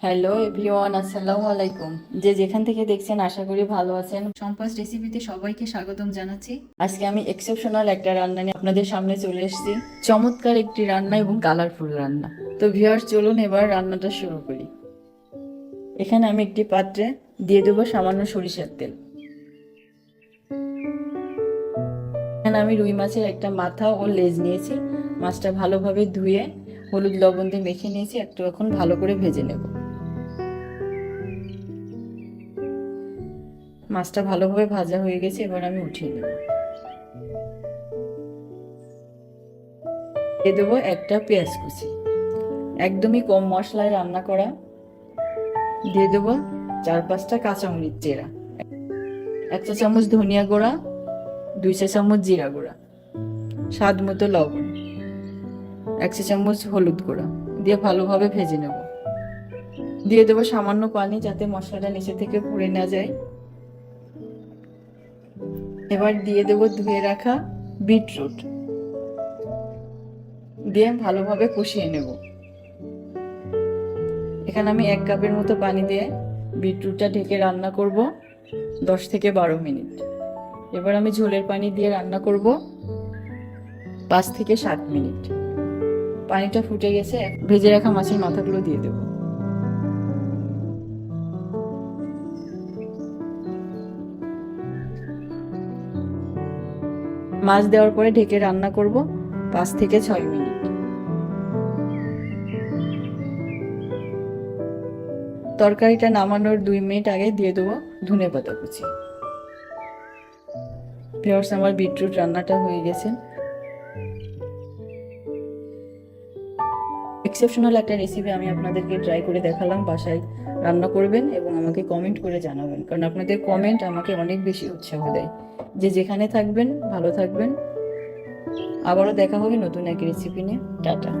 Hello everyone, আসসালামু আলাইকুম। যে যেখান থেকে দেখছেন আশা করি ভালো আছেন। সম্পাস রেসিপিতে সবাইকে স্বাগতম জানাচ্ছি। আজকে আমি এক্সেপশনাল একটা রান্না নিয়ে আপনাদের সামনে চলে এসেছি। চমৎকার একটি রান্না এবং কালারফুল রান্না। তো ভিউয়ার্স, চলুন এবার রান্নাটা শুরু করি। এখানে আমি একটি পাত্রে দিয়ে দেবো সামান্য সরিষার তেল। এখানে আমি রুই মাছের একটা মাথা ও লেজ নিয়েছি। মাছটা ভালোভাবে ধুয়ে হলুদ লবণ দিয়ে মেখে নিয়েছি। একটু এখন ভালো করে ভেজে নেব। মাছটা ভালোভাবে ভাজা হয়ে গেছে, এবার আমি উঠিয়ে নেব। দিয়ে দেবো একটা পেঁয়াজ কুচি, একদমই কম মশলায় রান্না করা। দিয়ে দেবো 4-5টা কাঁচামরিচ চেরা, 1 চা চামচ ধনিয়া গুঁড়া, 2 চা চামচ জিরা গুঁড়া, স্বাদ মতো লবণ, 1 চা চামচ হলুদ গুঁড়া দিয়ে ভালোভাবে ভেজে নেব। দিয়ে দেবো সামান্য পানি, যাতে মশলাটা নিচে থেকে পুড়ে না যায়। এবার দিয়ে দেবো ধুয়ে রাখা বিটরুট, দিয়ে ভালোভাবে কষিয়ে নেব। এখানে আমি 1 কাপের মতো পানি দিয়ে বিটরুটটা ঢেকে রান্না করব 10 থেকে 12 মিনিট। এবার আমি ঝোলের পানি দিয়ে রান্না করব 5 থেকে 7 মিনিট। পানিটা ফুটে গেছে, ভেজে রাখা মাছের মাথাগুলো দিয়ে দেব। মাছ দেওয়ার পরে ঢেকে রান্না করব 5 থেকে 6 মিনিট। তরকারিটা নামানোর 2 মিনিট আগে দিয়ে দেবো ধনেপাতা কুচি। ভিউয়ার্স, আমার বিটরুট রান্নাটা হয়ে গেছে। এক্সেপশনাল একটা রেসিপি আমি আপনাদেরকে ট্রাই করে দেখালাম। বাসায় রান্না করবেন এবং আমাকে কমেন্ট করে জানাবেন, কারণ আপনাদের কমেন্ট আমাকে অনেক বেশি উৎসাহ দেয়। যে যেখানে থাকবেন ভালো থাকবেন। আবারও দেখা হবে নতুন এক রেসিপি নিয়ে। টাটা।